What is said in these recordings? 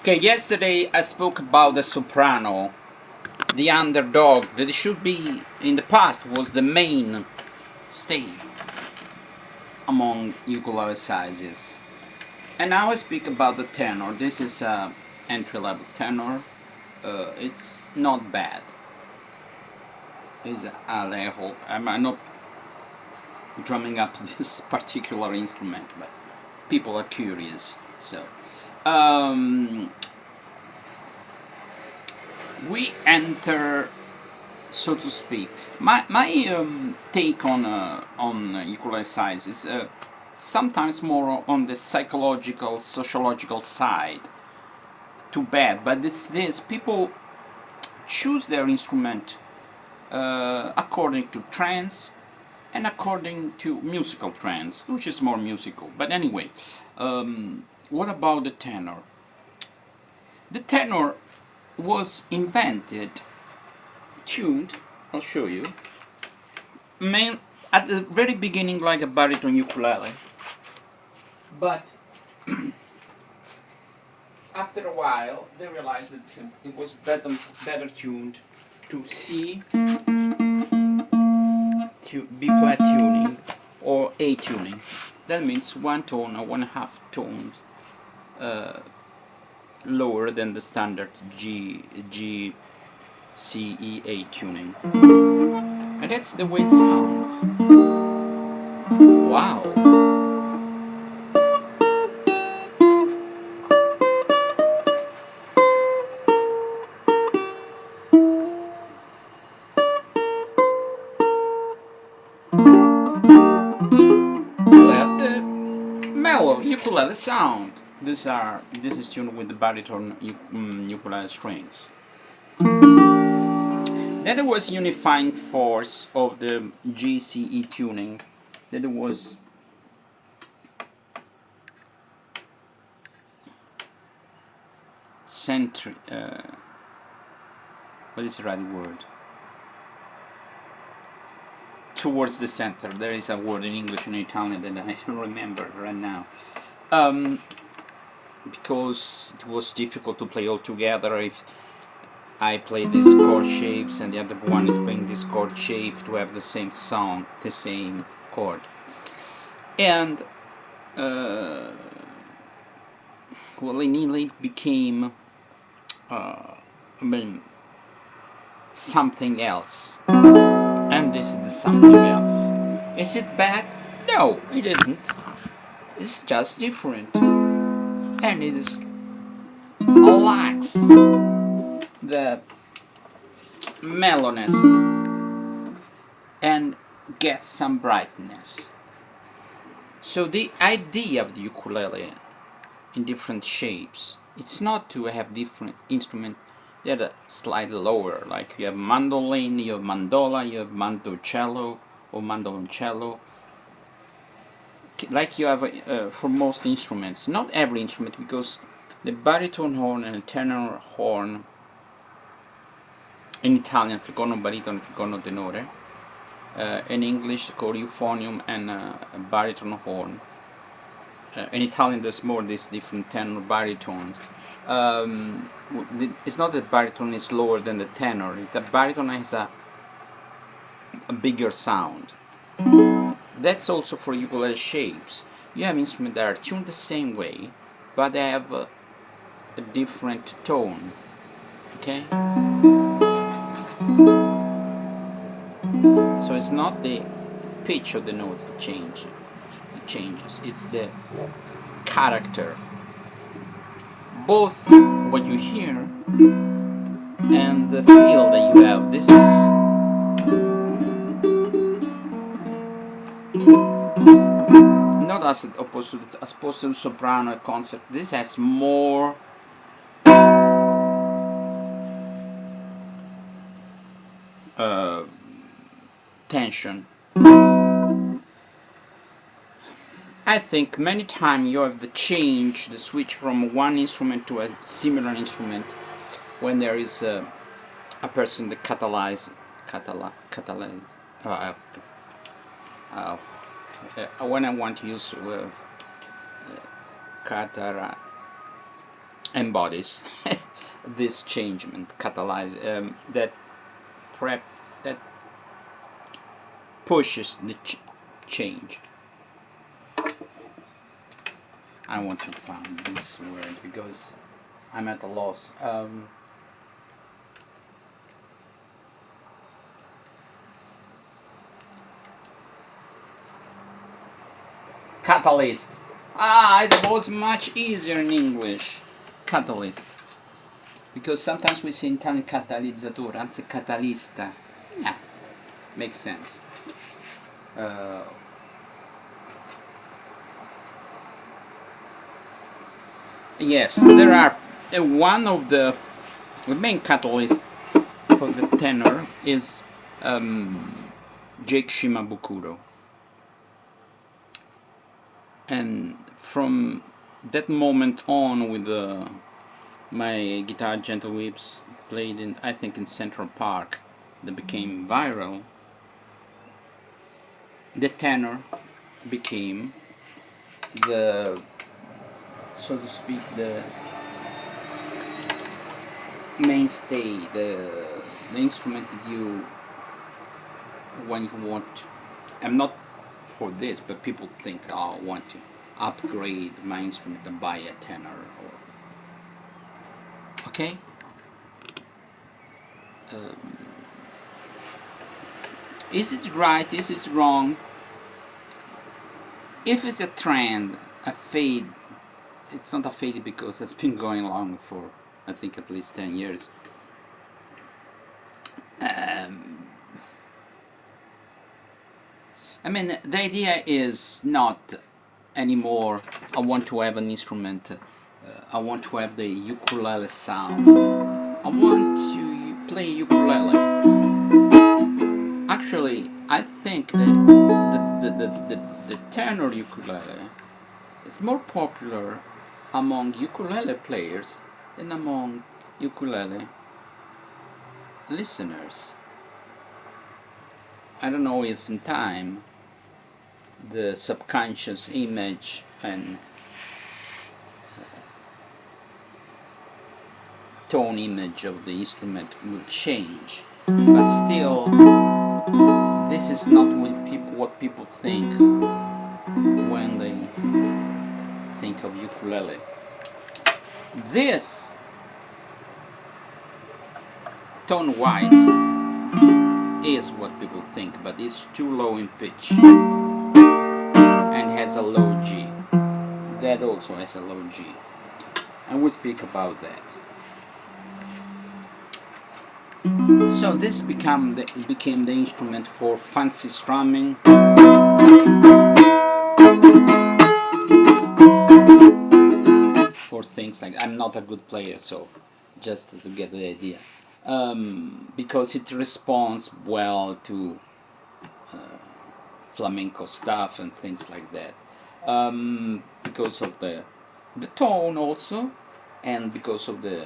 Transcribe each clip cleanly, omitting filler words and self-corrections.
Okay, yesterday I spoke about the soprano, the underdog that should be in the past was the main stay among ukulele sizes. And now I speak about the tenor. This is a entry-level tenor. It's not bad. I hope I'm not drumming up this particular instrument, but people are curious. So um, we enter, so to speak. My take on ukulele size is sometimes more on the psychological, sociological side. Too bad, but it's this: people choose their instrument according to trends and according to musical trends, which is more musical. But anyway, what about the tenor? The tenor was invented, tuned. I'll show you. Main at the very beginning like a baritone ukulele, but after a while they realized that it was better tuned to C, B flat tuning, or A tuning. That means one tone or one half tone lower than the standard G, C, E, A tuning. And that's the way it sounds. Wow! Left the mellow ukulele sound. This is tuned with the baritone ukulele strings. Then there was unifying force of the GCE tuning. Then there was centri. What is the right word? Towards the center. There is a word in English and Italian that I don't remember right now. Because it was difficult to play all together if I play these chord shapes and the other one is playing this chord shape to have the same sound, the same chord. And well, it became something else. And this is the something else. Is it bad? No, it isn't. It's just different. And it is lacks the mellowness and gets some brightness. So the idea of the ukulele in different shapes, it's not to have different instruments that are slightly lower, like you have mandolin, you have mandola, you have mandocello or mandoloncello, like you have for most instruments. Not every instrument, because the baritone horn and the tenor horn, in Italian fregone baritono, fregone tenore, in English called euphonium and baritone horn. In Italian there's more these different tenor baritones. It's not that baritone is lower than the tenor, the baritone has a bigger sound. That's also for ukulele shapes. You have instruments that are tuned the same way, but they have a different tone. Okay? So it's not the pitch of the notes that changes, it's the character. Both what you hear and the feel that you have. This is not as opposed to the soprano concept. This has more tension. I think many times you have the switch from one instrument to a similar instrument when there is a person that when I want to use embodies this changement, catalyze that prep that pushes the change. I want to find this word because I'm at a loss. Catalyst. It was much easier in English. Catalyst. Because sometimes we say in Italian catalizzatore, anzi catalista. Yeah, makes sense. Yes, there are one of the main catalysts for the tenor is Jake Shimabukuro, and from that moment on, with my guitar Gentle Whips played in, I think, in Central Park, that became viral, the tenor became the, so to speak, the mainstay, the instrument that you, when you want, I'm not for this, but people think, oh, I want to upgrade my instrument and buy a tenor, or okay. Is it right? Is it wrong? If it's a trend, a fade, it's not a fade because it's been going on for, I think, at least 10 years. I mean, the idea is not anymore, I want to have an instrument, I want to have the ukulele sound, I want to play ukulele. Actually, I think the tenor ukulele is more popular among ukulele players than among ukulele listeners. I don't know if in time the subconscious image and tone image of the instrument will change, but still this is not what people think when they think of ukulele. This, tone-wise, is what people think, but it's too low in pitch and has a low G. That also has a low G, and we'll speak about that. So this became the instrument for fancy strumming, for things like, I'm not a good player, so just to get the idea, because it responds well to flamenco stuff and things like that, because of the tone also, and because of the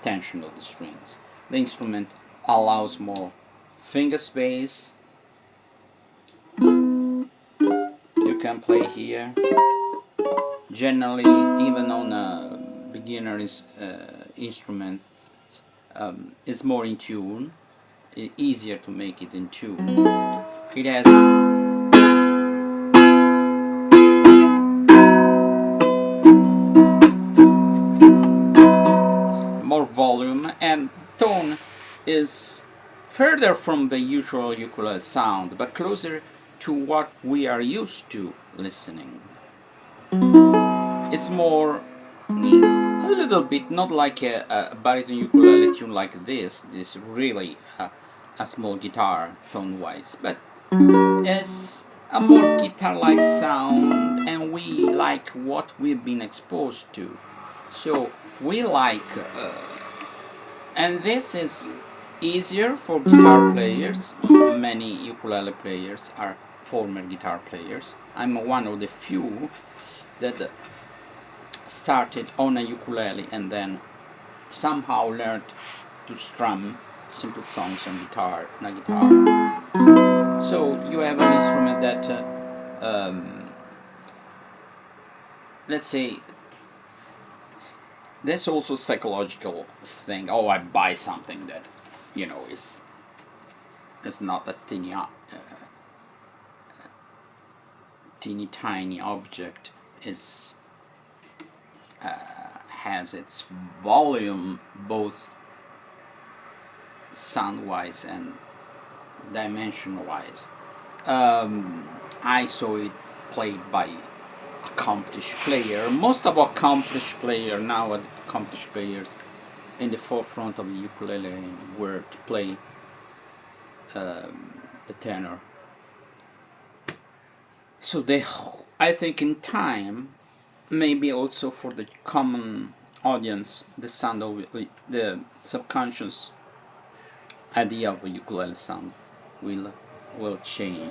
tension of the strings. The instrument allows more finger space. You can play here. Generally, even on a beginner's instrument, is more in tune. It's easier to make it in tune. It has more volume, and tone is further from the usual ukulele sound, but closer to what we are used to listening. It's more, a little bit, not like a baritone ukulele tune like this really a small guitar tone-wise, but it's a more guitar-like sound, and we like what we've been exposed to. So we like, and this is easier for guitar players. Many ukulele players are former guitar players. I'm one of the few that started on a ukulele and then somehow learned to strum simple songs on guitar. So you have an instrument that, let's say, There's also psychological thing. Oh, I buy something that, is not a teeny tiny object. Is has its volume both sound wise and dimension wise. I saw it played by accomplished player. Most of accomplished player now are accomplished players in the forefront of the ukulele were to play the tenor. So I think in time, maybe also for the common audience, the sound of the subconscious idea of a ukulele sound will change.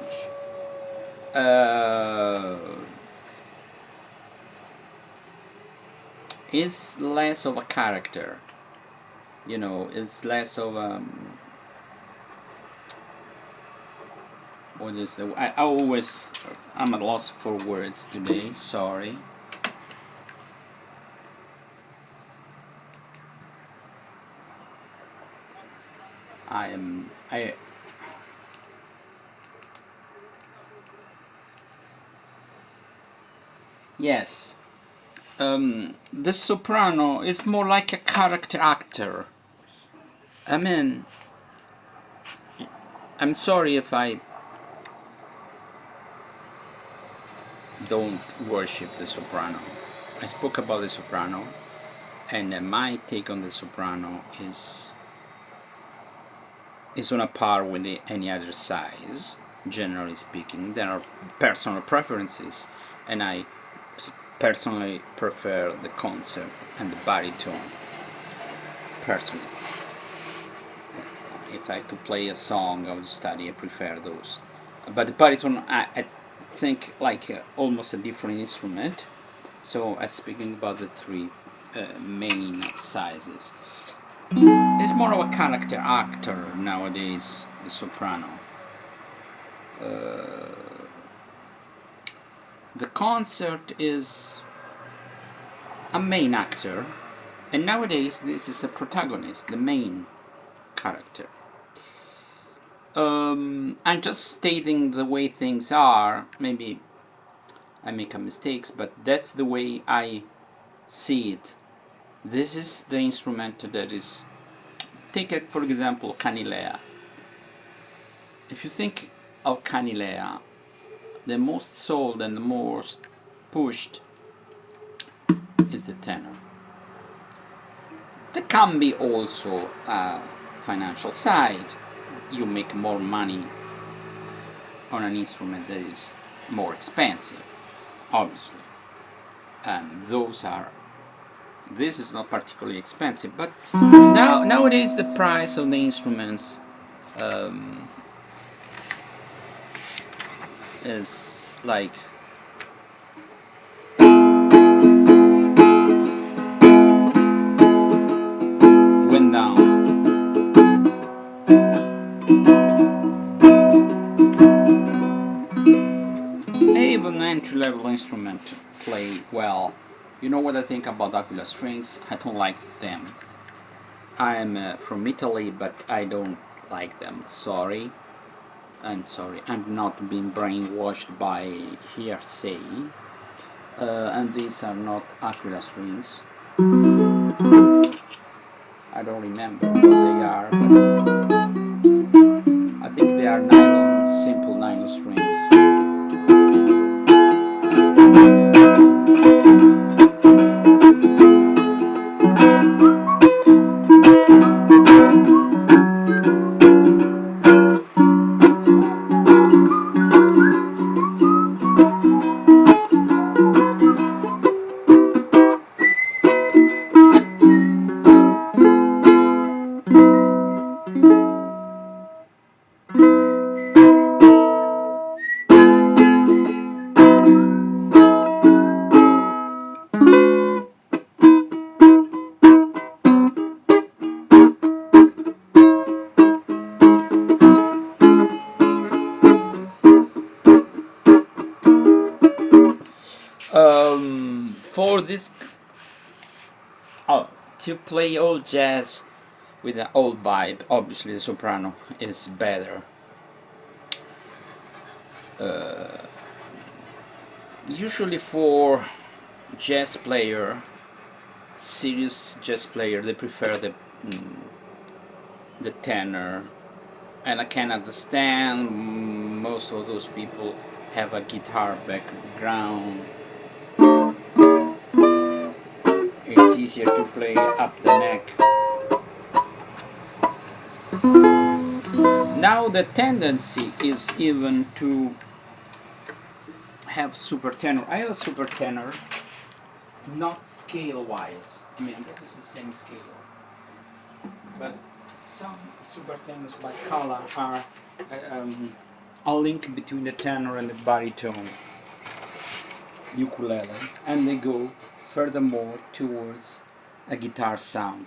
Is less of a character, is less of what is the I'm at loss for words today, sorry. I yes, the soprano is more like a character actor. I mean, I'm sorry if I don't worship the soprano. I spoke about the soprano, and my take on the soprano is on a par with any other size. Generally speaking, there are personal preferences, and I personally prefer the concert and the baritone. Personally, if I had to play a song I would study, I prefer those. But the baritone, I think like almost a different instrument. So I'm speaking about the three main sizes. It's more of a character actor nowadays, the soprano. The concert is a main actor, and nowadays this is a protagonist, the main character. I'm just stating the way things are. Maybe I make a mistakes, but that's the way I see it. This is the instrument that is. Take it for example, canilea. If you think of canilea, the most sold and the most pushed is the tenor. There can be also a financial side. You make more money on an instrument that is more expensive, obviously. And this is not particularly expensive, but nowadays the price of the instruments is like went down. Even entry-level instrument play well. You know what I think about Aquila strings? I don't like them. I'm from Italy, but I don't like them. Sorry. I'm sorry. I'm not being brainwashed by hearsay. And these are not Aquila strings. I don't remember what they are, but I think they are nylon, simple nylon strings. For this Oh, to play old jazz with an old vibe, obviously the soprano is better. Usually for jazz player, serious jazz player, they prefer the tenor, and I can understand most of those people have a guitar background. It's easier to play up the neck. Now the tendency is even to have super tenor. I have a super tenor, not scale wise. I mean, this is the same scale, but some super tenors like Kala are a link between the tenor and the baritone ukulele, and they go furthermore towards a guitar sound.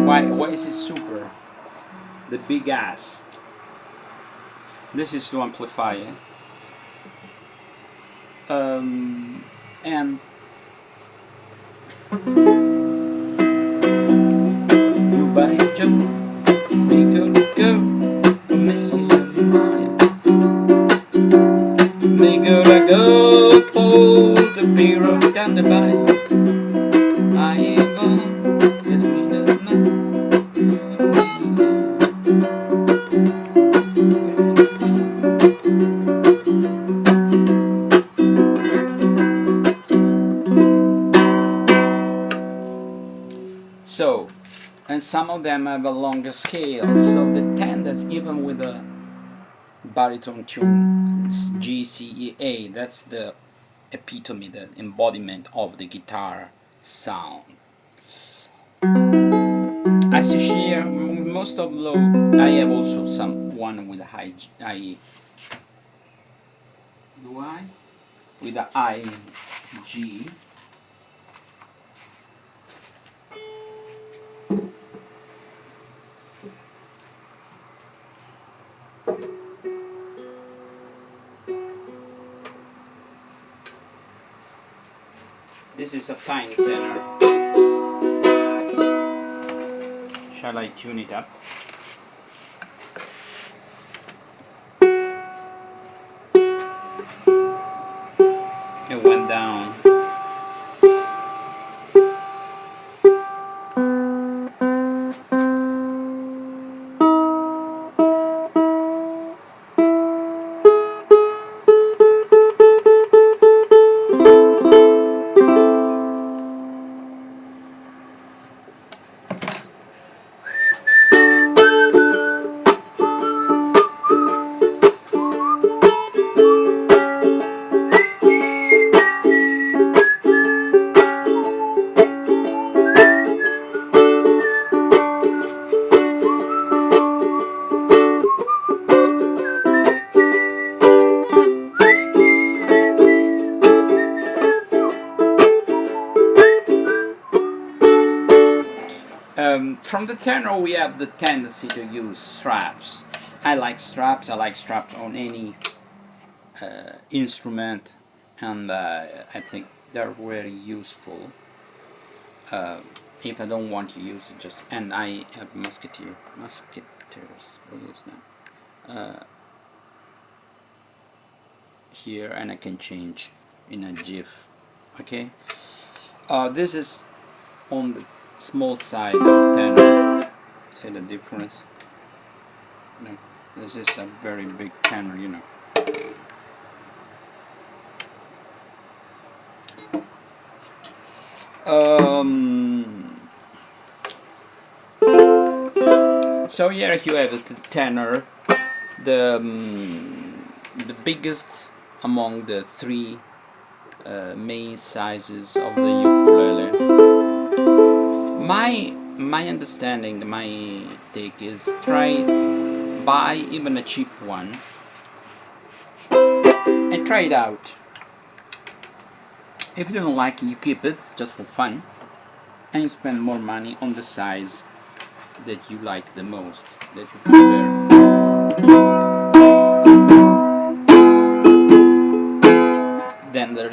Why is it super? The big ass. This is to amplify it. And nobody just me go for me me go for the beer of down the body. I even just me doesn't know. So, and some of them have a longer scale, so the tendency, even with a baritone tune, is G, C, E, A, that's the epitome, the embodiment of the guitar sound. As you hear, most of low, I have also some one with a high G, do I? With a high G. This is a fine tenor. Shall I tune it up? It went down. From the tenor, we have the tendency to use straps. I like straps. I like straps on any instrument, and I think they're very useful. If I don't want to use it, just and I have musketeers. What is that? Here, and I can change in a GIF. Okay. This is on the small side of tenor. See the difference? No, this is a very big tenor, you know. So here you have the tenor, the biggest among the three main sizes of the ukulele. My understanding, my take is buy even a cheap one and try it out. If you don't like it, you keep it just for fun, and you spend more money on the size that you like the most, that you prefer.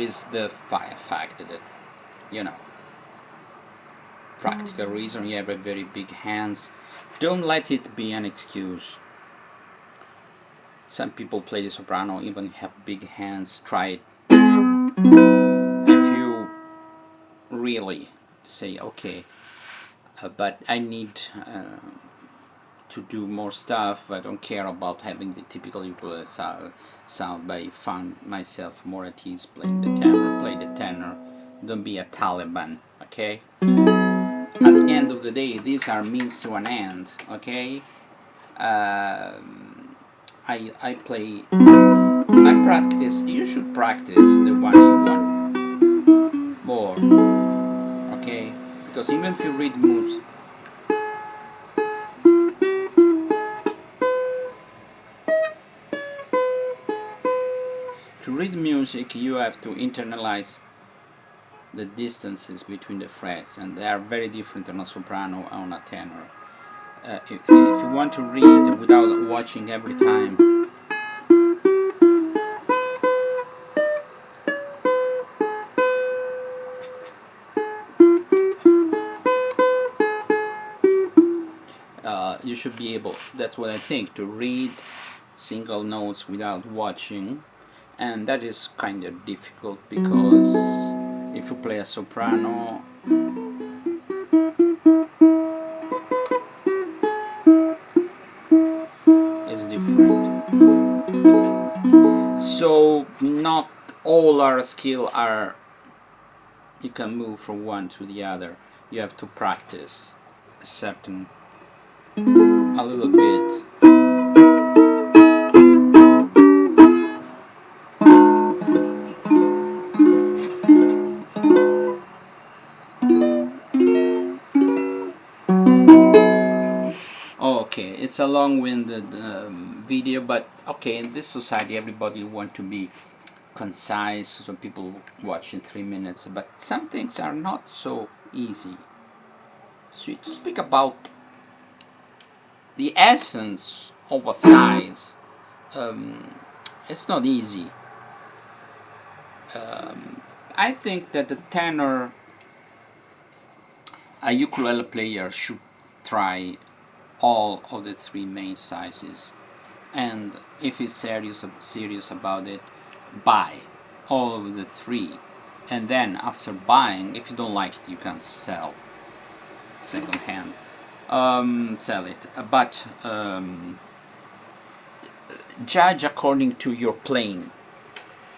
is the fact that, you know, practical reason, you have a very big hands. Don't let it be an excuse. Some people play the soprano even have big hands. Try it. If you really say, okay, but I need to do more stuff, I don't care about having the typical ukulele sound, but I found myself more at ease playing the tenor, play the tenor. Don't be a Taliban, okay? At the end of the day, these are means to an end, okay? I play, I practice, you should practice the one you want more, okay? Because even if you read music, to read music you have to internalize the distances between the frets, and they are very different on a soprano or on a tenor. If you want to read without watching every time, you should be able, that's what I think, to read single notes without watching, and that is kind of difficult because if you play a soprano, it's different. So not all our skill are, you can move from one to the other. You have to practice a certain, a little bit. Okay, it's a long-winded video, but okay, in this society everybody want to be concise, so people watch in 3 minutes, but some things are not so easy. So to speak about the essence of a size, it's not easy. I think that the tenor, a ukulele player should try all of the 3 main sizes, and if he's serious about it, buy all of the 3, and then after buying, if you don't like it, you can sell second hand, sell it, but judge according to your playing.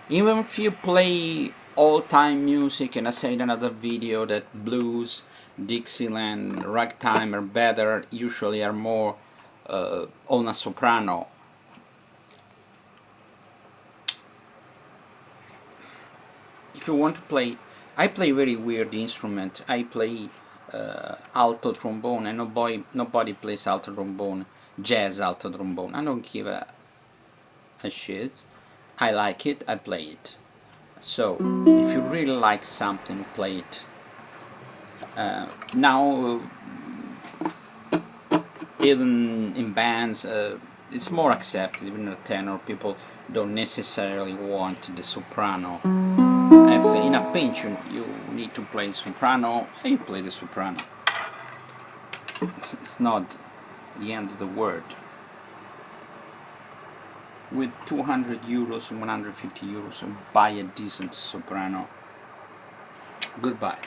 Even if you play all-time music, and I said in another video that blues, Dixieland, ragtime are better, usually are more on a soprano. If you want to play, I play very weird instrument. I play alto trombone, and nobody plays alto trombone, jazz alto trombone. I don't give a shit. I like it, I play it. So if you really like something, play it. Now even in bands it's more accepted. Even a tenor, people don't necessarily want the soprano. If in a pinch you need to play soprano, you play the soprano. It's not the end of the world. With 200 euros and 150 euros, buy a decent soprano. Goodbye.